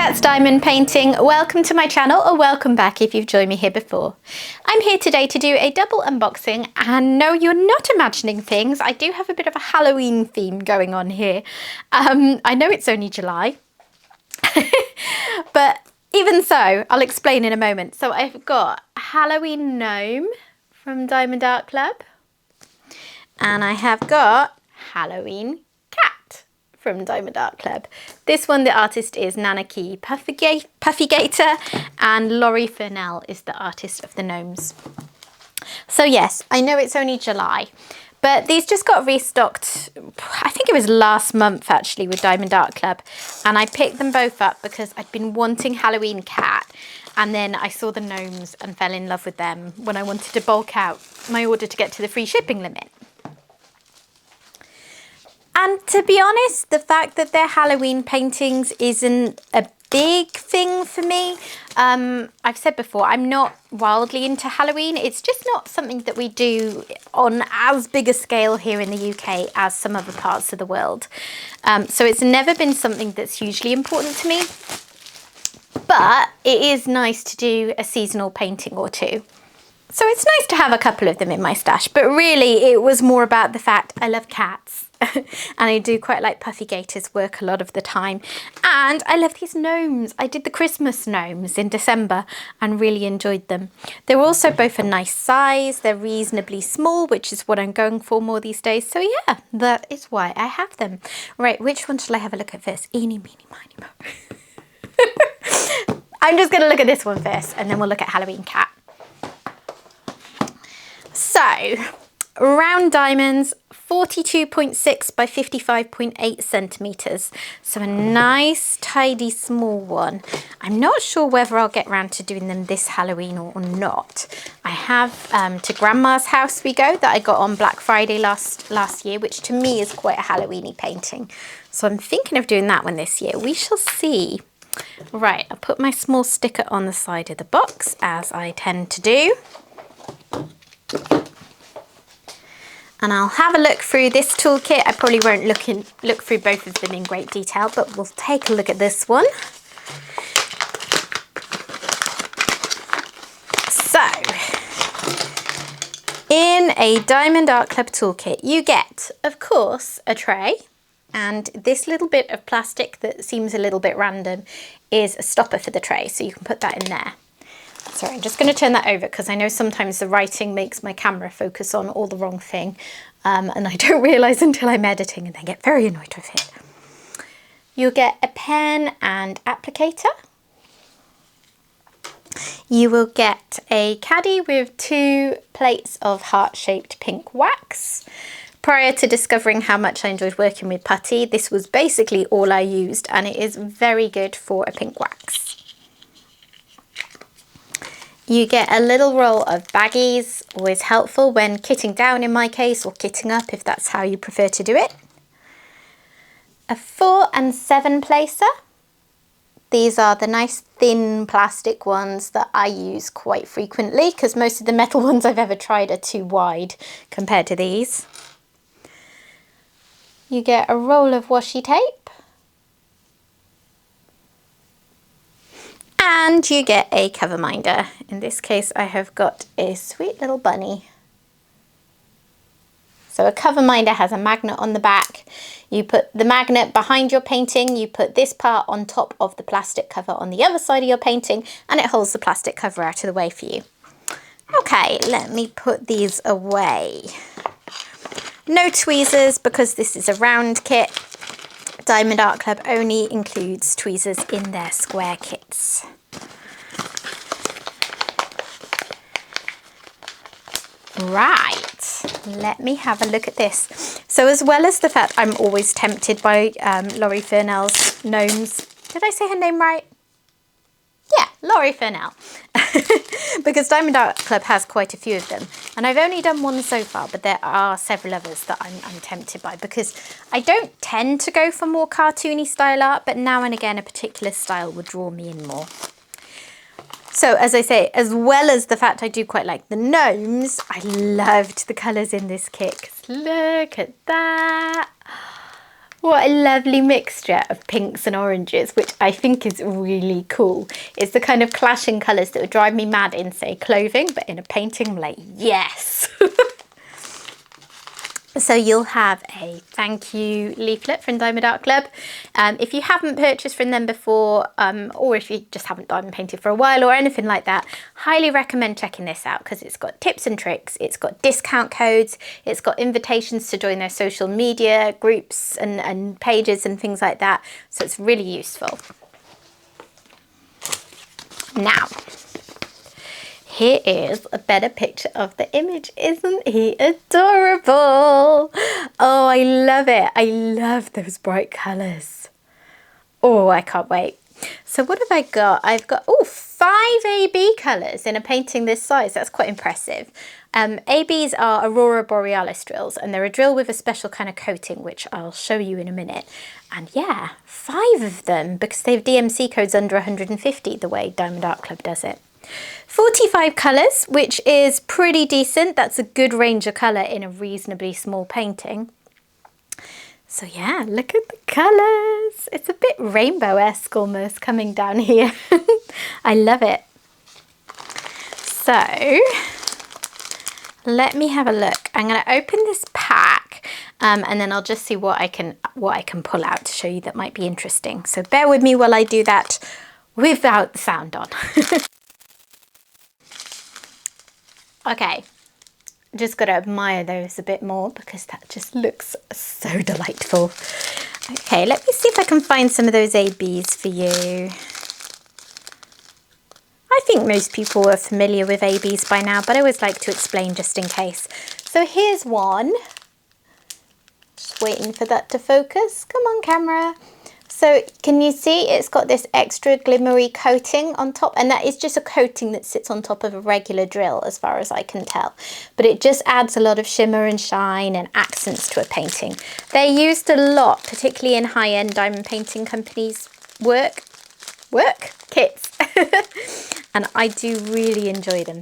Cat's Diamond Painting. Welcome to my channel, or welcome back if you've joined me here before. I'm here today to do a double unboxing, and no, you're not imagining things. I do have a bit of a Halloween theme going on here. I know it's only July, but even so, I'll explain in a moment. So I've got Halloween Gnome from Diamond Art Club, and I have got Halloween Cat from Diamond Art Club. This one, the artist is Nanaki Puffygator, and Laurie Furnell is the artist of the gnomes. So yes, I know it's only July, but these just got restocked, I think it was last month actually, with Diamond Art Club, and I picked them both up because I'd been wanting Halloween Cat, and then I saw the gnomes and fell in love with them when I wanted to bulk out my order to get to the free shipping limit. And to be honest, the fact that they're Halloween paintings isn't a big thing for me. I've said before, I'm not wildly into Halloween. It's just not something that we do on as big a scale here in the UK as some other parts of the world. So it's never been something that's hugely important to me. But it is nice to do a seasonal painting or two. So it's nice to have a couple of them in my stash, but really it was more about the fact I love cats. And I do quite like Puffygator's work a lot of the time. And I love these gnomes. I did the Christmas gnomes in December and really enjoyed them. They're also both a nice size. They're reasonably small, which is what I'm going for more these days. So yeah, that is why I have them. Right, which one shall I have a look at first? Eeny, meeny, miny, mo. I'm just going to look at this one first, and then we'll look at Halloween Cat. So, round diamonds, 42.6 by 55.8 centimetres. So a nice, tidy, small one. I'm not sure whether I'll get around to doing them this Halloween or not. I have To Grandma's House We Go that I got on Black Friday last year, which to me is quite a Halloween-y painting. So I'm thinking of doing that one this year. We shall see. Right, I'll put my small sticker on the side of the box, as I tend to do. And I'll have a look through this toolkit. I probably won't look through both of them in great detail, but we'll take a look at this one. So, in a Diamond Art Club toolkit, you get, of course, a tray. And this little bit of plastic that seems a little bit random is a stopper for the tray, so you can put that in there. Sorry, I'm just going to turn that over because I know sometimes the writing makes my camera focus on all the wrong thing, and I don't realise until I'm editing and then get very annoyed with it. You'll get a pen and applicator. You will get a caddy with 2 plates of heart-shaped pink wax. Prior to discovering how much I enjoyed working with putty, this was basically all I used, and it is very good for a pink wax. You get a little roll of baggies, always helpful when kitting down in my case, or kitting up if that's how you prefer to do it. A 4 and 7 placer. These are the nice thin plastic ones that I use quite frequently because most of the metal ones I've ever tried are too wide compared to these. You get a roll of washi tape. And you get a cover minder. In this case, I have got a sweet little bunny. So a cover minder has a magnet on the back. You put the magnet behind your painting, you put this part on top of the plastic cover on the other side of your painting, and it holds the plastic cover out of the way for you. Okay, let me put these away. No tweezers because this is a round kit. Diamond Art Club only includes tweezers in their square kits. Right, let me have a look at this. So as well as the fact I'm always tempted by Laurie Furnell's gnomes. Did I say her name right? Yeah, Laurie Furnell. Because Diamond Art Club has quite a few of them. And I've only done one so far, but there are several others that I'm tempted by because I don't tend to go for more cartoony style art, but now and again a particular style would draw me in more. So as I say, as well as the fact I do quite like the gnomes, I loved the colours in this kit. 'Cause look at that. What a lovely mixture of pinks and oranges, which I think is really cool. It's the kind of clashing colours that would drive me mad in, say, clothing, but in a painting, I'm like, yes! So you'll have a thank you leaflet from Diamond Art Club. If you haven't purchased from them before, or if you just haven't diamond painted for a while or anything like that, highly recommend checking this out because it's got tips and tricks, it's got discount codes, it's got invitations to join their social media groups and pages and things like that. So it's really useful. Now, here is a better picture of the image. Isn't he adorable? Oh, I love it. I love those bright colours. Oh, I can't wait. So what have I got? I've got, 5 AB colours in a painting this size. That's quite impressive. ABs are Aurora Borealis drills, and they're a drill with a special kind of coating, which I'll show you in a minute. And yeah, 5 of them, because they have DMC codes under 150, the way Diamond Art Club does it. 45 colours, which is pretty decent. That's a good range of colour in a reasonably small painting. So yeah, look at the colours. It's a bit rainbow-esque almost coming down here. I love it. So let me have a look. I'm going to open this pack and then I'll just see what I can pull out to show you that might be interesting. So bear with me while I do that without the sound on. Okay, just got to admire those a bit more because that just looks so delightful. Okay, let me see if I can find some of those ABs for you. I think most people are familiar with ABs by now, but I always like to explain just in case. So here's one. Just waiting for that to focus. Come on, camera. So can you see it's got this extra glimmery coating on top, and that is just a coating that sits on top of a regular drill as far as I can tell. But it just adds a lot of shimmer and shine and accents to a painting. They're used a lot, particularly in high-end diamond painting companies' work kits. And I do really enjoy them.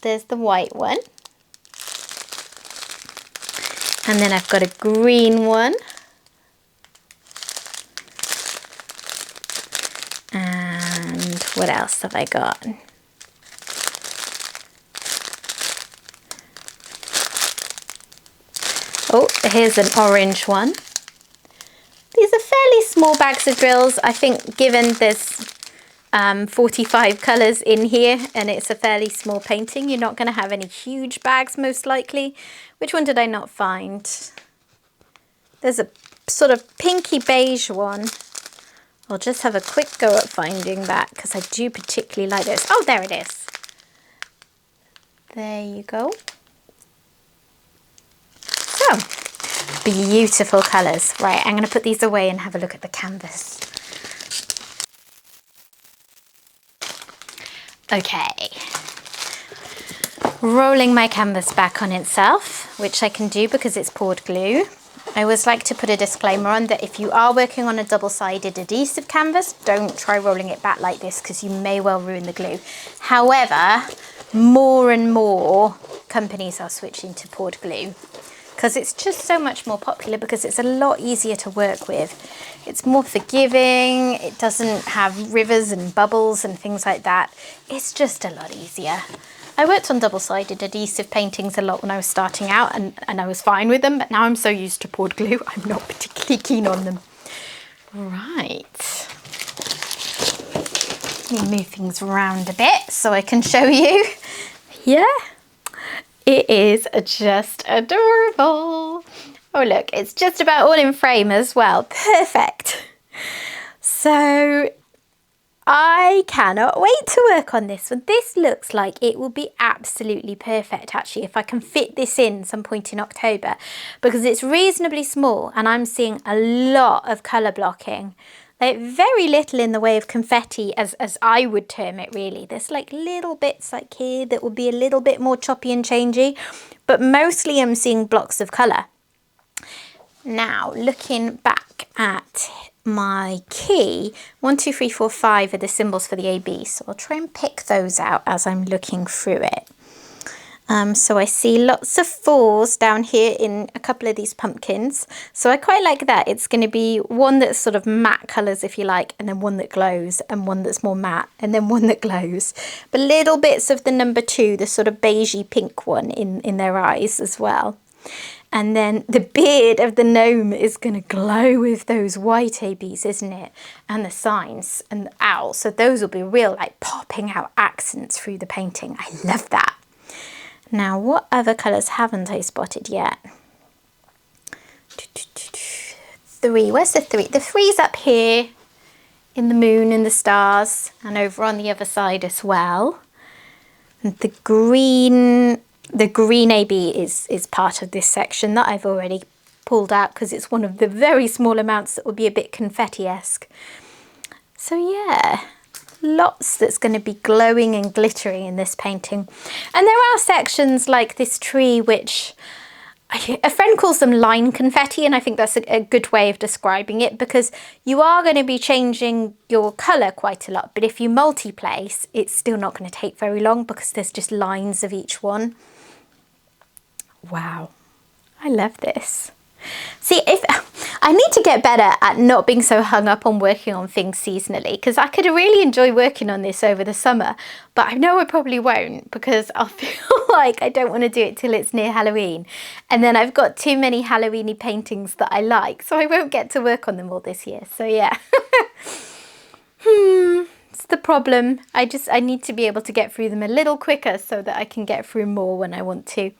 There's the white one. And then I've got a green one. And what else have I got? Oh, here's an orange one. These are fairly small bags of drills. I think given there's 45 colours in here and it's a fairly small painting, you're not going to have any huge bags most likely. Which one did I not find? There's a sort of pinky beige one. I'll just have a quick go at finding that because I do particularly like this. Oh, there it is. There you go. So, beautiful colours. Right, I'm going to put these away and have a look at the canvas. Okay. Rolling my canvas back on itself, which I can do because it's poured glue. I always like to put a disclaimer on that if you are working on a double-sided adhesive canvas, don't try rolling it back like this because you may well ruin the glue. However, more and more companies are switching to poured glue because it's just so much more popular because it's a lot easier to work with. It's more forgiving, it doesn't have rivers and bubbles and things like that. It's just a lot easier. I worked on double-sided adhesive paintings a lot when I was starting out and I was fine with them, but now I'm so used to poured glue, I'm not particularly keen on them. Right. Let me move things around a bit so I can show you. Yeah, it is just adorable. Oh look, it's just about all in frame as well. Perfect. So I cannot wait to work on this one. This looks like it will be absolutely perfect actually if I can fit this in some point in October because it's reasonably small and I'm seeing a lot of colour blocking. Like very little in the way of confetti as I would term it really. There's like little bits like here that will be a little bit more choppy and changey, but mostly I'm seeing blocks of colour. Now looking back at my key, 1, 2, 3, 4, 5 are the symbols for the AB, so I'll try and pick those out as I'm looking through it. So I see lots of 4s down here in a couple of these pumpkins. So I quite like that. It's going to be one that's sort of matte colours, if you like, and then one that glows, and one that's more matte, and then one that glows. But little bits of the number 2, the sort of beigey pink one in their eyes as well. And then the beard of the gnome is going to glow with those white ABs, isn't it? And the signs and the owl. So those will be real, like, popping out accents through the painting. I love that. Now, what other colours haven't I spotted yet? 3. Where's the 3? The 3's up here in the moon and the stars, and over on the other side as well. And the green AB is part of this section that I've already pulled out because it's one of the very small amounts that will be a bit confetti-esque. So yeah, lots that's going to be glowing and glittering in this painting. And there are sections like this tree, which a friend calls them line confetti, and I think that's a good way of describing it, because you are going to be changing your colour quite a lot, but if you multi-place, it's still not going to take very long because there's just lines of each one. Wow, I love this. See, if I need to get better at not being so hung up on working on things seasonally, because I could really enjoy working on this over the summer, but I know I probably won't because I'll feel like I don't want to do it till it's near Halloween. And then I've got too many Halloween-y paintings that I like, so I won't get to work on them all this year. So yeah. It's the problem. I need to be able to get through them a little quicker so that I can get through more when I want to.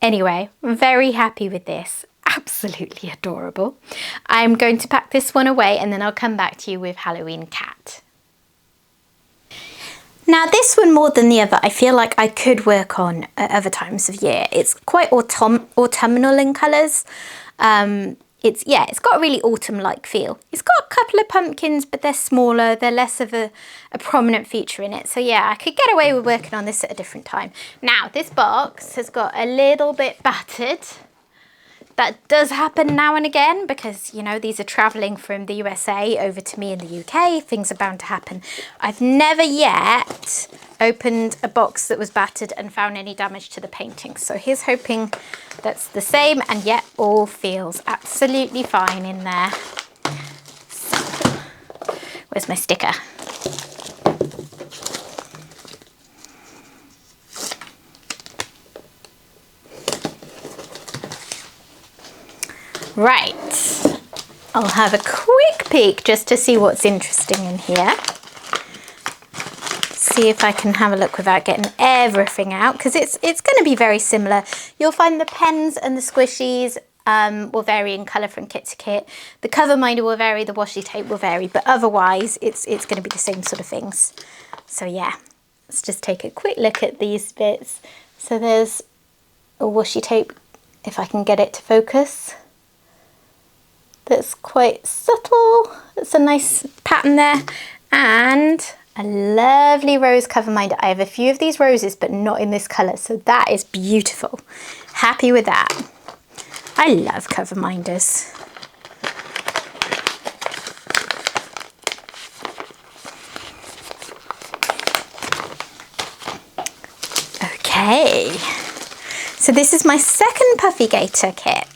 Anyway, I'm very happy with this. Absolutely adorable. I'm going to pack this one away and then I'll come back to you with Halloween Cat. Now this one, more than the other, I feel like I could work on at other times of year. It's quite autumnal in colours. It's got a really autumn-like feel. It's got a couple of pumpkins, but they're smaller. They're less of a prominent feature in it. So yeah, I could get away with working on this at a different time. Now, this box has got a little bit battered. That does happen now and again because, you know, these are travelling from the USA over to me in the UK. Things are bound to happen. I've never yet opened a box that was battered and found any damage to the painting. So here's hoping that's the same, and yet all feels absolutely fine in there. So, where's my sticker? Right, I'll have a quick peek just to see what's interesting in here. See if I can have a look without getting everything out, because it's going to be very similar. You'll find the pens and the squishies will vary in colour from kit to kit. The cover minder will vary, the washi tape will vary, but otherwise it's going to be the same sort of things. So yeah, let's just take a quick look at these bits. So there's a washi tape, if I can get it to focus. That's quite subtle. It's a nice pattern there. And a lovely rose cover minder. I have a few of these roses, but not in this colour. So that is beautiful. Happy with that. I love cover minders. Okay. So this is my second Puffy Gator kit.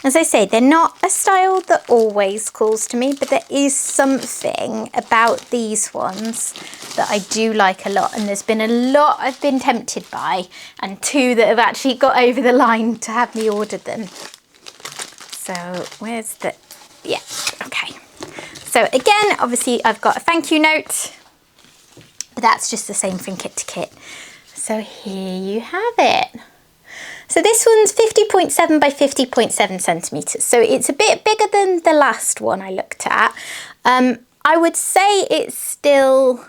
As I say, they're not a style that always calls to me, but there is something about these ones that I do like a lot. And there's been a lot I've been tempted by, and 2 that have actually got over the line to have me order them. So where's the, yeah, okay. So again, obviously I've got a thank you note, but that's just the same from kit to kit. So here you have it. So this one's 50.7 by 50.7 centimetres. So it's a bit bigger than the last one I looked at. I would say it's still,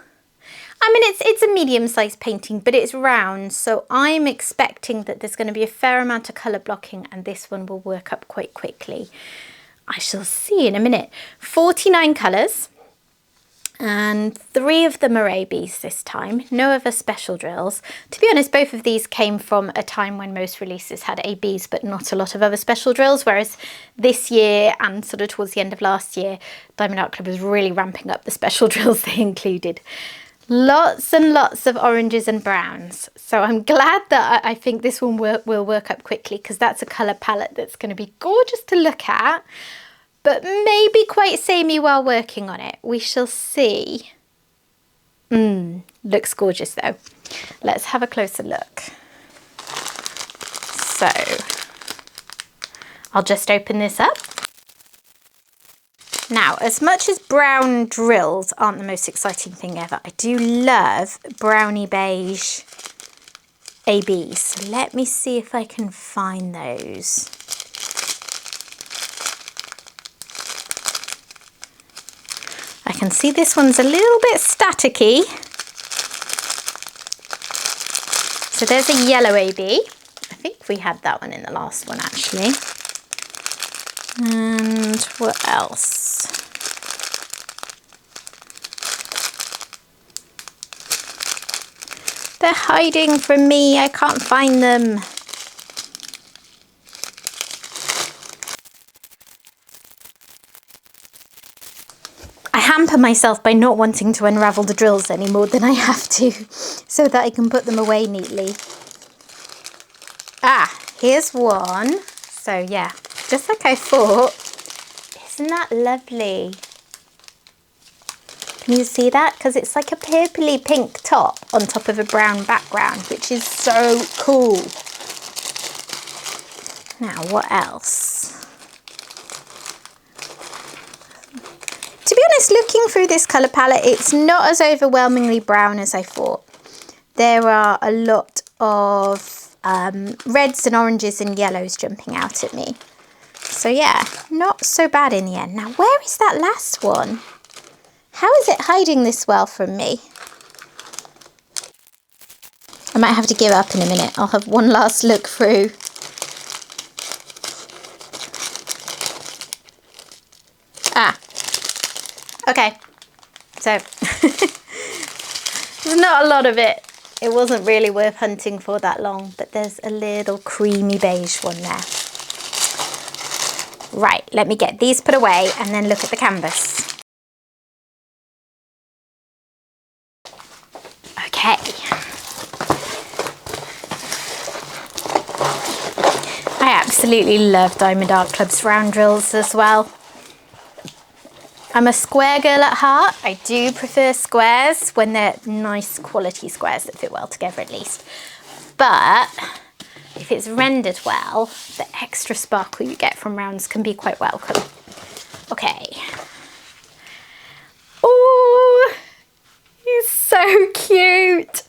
I mean, it's a medium-sized painting, but it's round. So I'm expecting that there's going to be a fair amount of colour blocking, and this one will work up quite quickly. I shall see in a minute. 49 colours. And 3 of them are ABs this time, no other special drills. To be honest, both of these came from a time when most releases had ABs but not a lot of other special drills, whereas this year and sort of towards the end of last year, Diamond Art Club was really ramping up the special drills they included. Lots and lots of oranges and browns. So I'm glad that I think this one will work up quickly, because that's a colour palette that's going to be gorgeous to look at, but maybe quite samey while working on it. We shall see. Looks gorgeous though. Let's have a closer look. So I'll just open this up. Now, as much as brown drills aren't the most exciting thing ever, I do love browny beige ABs. So let me see if I can find those. I can see this one's a little bit staticky. So there's a yellow AB. I think we had that one in the last one actually. And what else? They're hiding from me. I can't find them. I hamper myself by not wanting to unravel the drills any more than I have to, so that I can put them away neatly. Ah, here's one. So yeah, just like I thought. Isn't that lovely? Can you see that? Because it's like a purpley pink top on top of a brown background, which is so cool. Now, what else? To be honest, looking through this colour palette, it's not as overwhelmingly brown as I thought. There are a lot of reds and oranges and yellows jumping out at me. So yeah, not so bad in the end. Now, where is that last one? How is it hiding this well from me? I might have to give up in a minute. I'll have one last look through. Ah, okay. So, there's not a lot of it. It wasn't really worth hunting for that long, but there's a little creamy beige one there. Right, let me get these put away and then look at the canvas. Okay. I absolutely love Diamond Art Club's round drills as well. I'm a square girl at heart. I do prefer squares when they're nice quality squares that fit well together at least. But if it's rendered well, the extra sparkle you get from rounds can be quite welcome. Okay. Oh, he's so cute.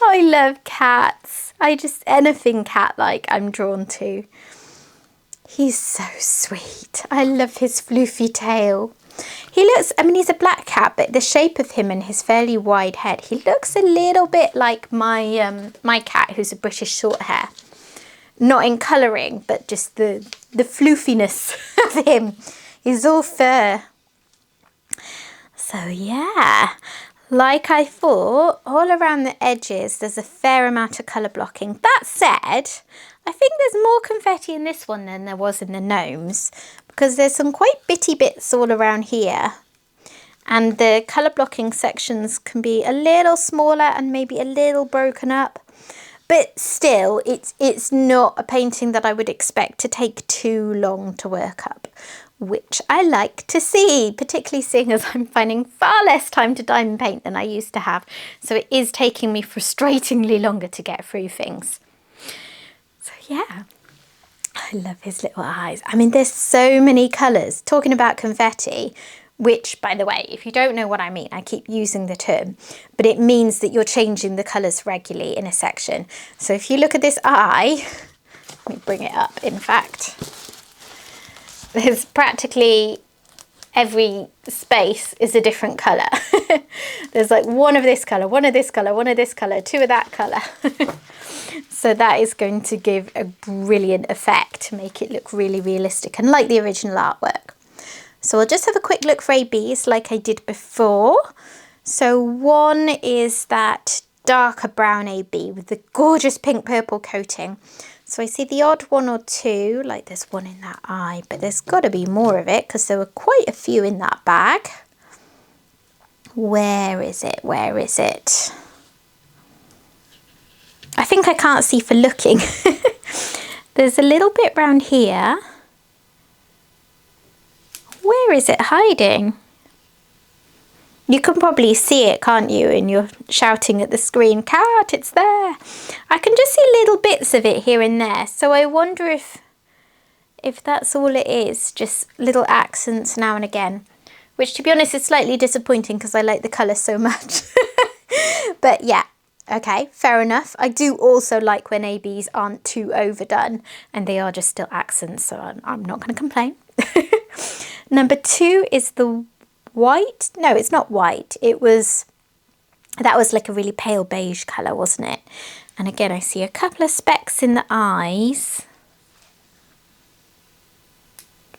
I love cats. Anything cat-like I'm drawn to. He's so sweet. I love his floofy tail. He looks, I mean, he's a black cat, but the shape of him and his fairly wide head, he looks a little bit like my my cat, who's a British short hair. Not in colouring, but just the floofiness of him. He's all fur. So yeah, like I thought, all around the edges, there's a fair amount of colour blocking. That said, I think there's more confetti in this one than there was in the gnomes, because there's some quite bitty bits all around here. And the colour blocking sections can be a little smaller and maybe a little broken up. But still, it's not a painting that I would expect to take too long to work up, which I like to see, particularly seeing as I'm finding far less time to diamond paint than I used to have. So it is taking me frustratingly longer to get through things. So yeah, I love his little eyes. I mean, there's so many colours. Talking about confetti, which, by the way, if you don't know what I mean, I keep using the term, but it means that you're changing the colours regularly in a section. So if you look at this eye, let me bring it up, in fact, there's practically every space is a different colour. There's like one of this colour, one of this colour, one of this colour, two of that colour. So that is going to give a brilliant effect to make it look really realistic and like the original artwork. So I'll just have a quick look for ABs like I did before. So one is that darker brown AB with the gorgeous pink purple coating. So I see the odd one or two, like there's one in that eye, but there's got to be more of it because there were quite a few in that bag. Where is it? Where is it? I think I can't see for looking. There's a little bit round here. Where is it hiding? You can probably see it, can't you? And you're shouting at the screen, "Cat, it's there!" I can just see little bits of it here and there. So I wonder if that's all it is, just little accents now and again. Which, to be honest, is slightly disappointing because I like the colour so much. But yeah, okay, fair enough. I do also like when ABs aren't too overdone and they are just still accents, so I'm not going to complain. Number 2 is the white. No, it's not white. That was like a really pale beige colour, wasn't it? And again, I see a couple of specks in the eyes,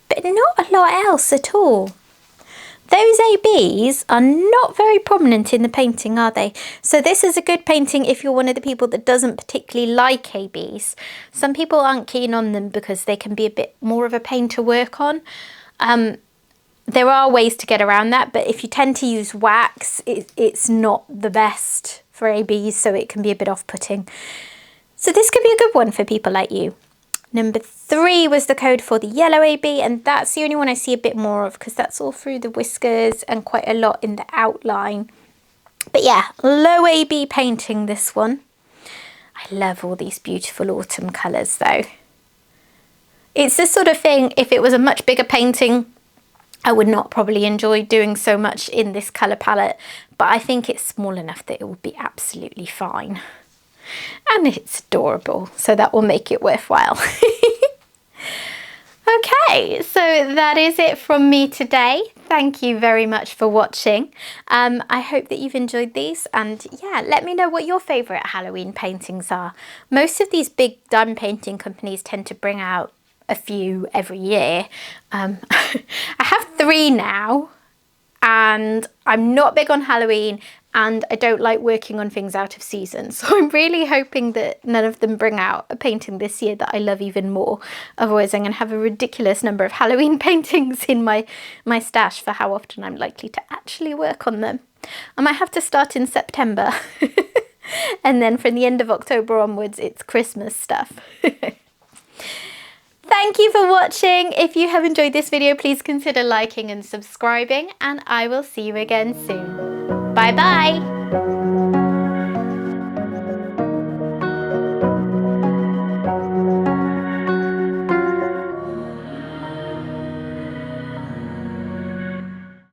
but not a lot else at all. Those ABs are not very prominent in the painting, are they? So this is a good painting if you're one of the people that doesn't particularly like ABs. Some people aren't keen on them because they can be a bit more of a pain to work on. There are ways to get around that, but if you tend to use wax, it's not the best for ABs, so it can be a bit off-putting. So this could be a good one for people like you. Number 3 was the code for the yellow AB, and that's the only one I see a bit more of because that's all through the whiskers and quite a lot in the outline. But yeah, low AB painting, this one. I love all these beautiful autumn colours though. It's the sort of thing, if it was a much bigger painting, I would not probably enjoy doing so much in this colour palette, but I think it's small enough that it will be absolutely fine. And it's adorable, so that will make it worthwhile. Okay, so that is it from me today. Thank you very much for watching. I hope that you've enjoyed these, and yeah, let me know what your favourite Halloween paintings are. Most of these big diamond painting companies tend to bring out a few every year. I have 3 now, and I'm not big on Halloween, and I don't like working on things out of season, so I'm really hoping that none of them bring out a painting this year that I love even more. Otherwise I'm going to have a ridiculous number of Halloween paintings in my stash for how often I'm likely to actually work on them. I might have to start in September and then from the end of October onwards it's Christmas stuff. Thank you for watching. If you have enjoyed this video, please consider liking and subscribing, and I will see you again soon. Bye bye.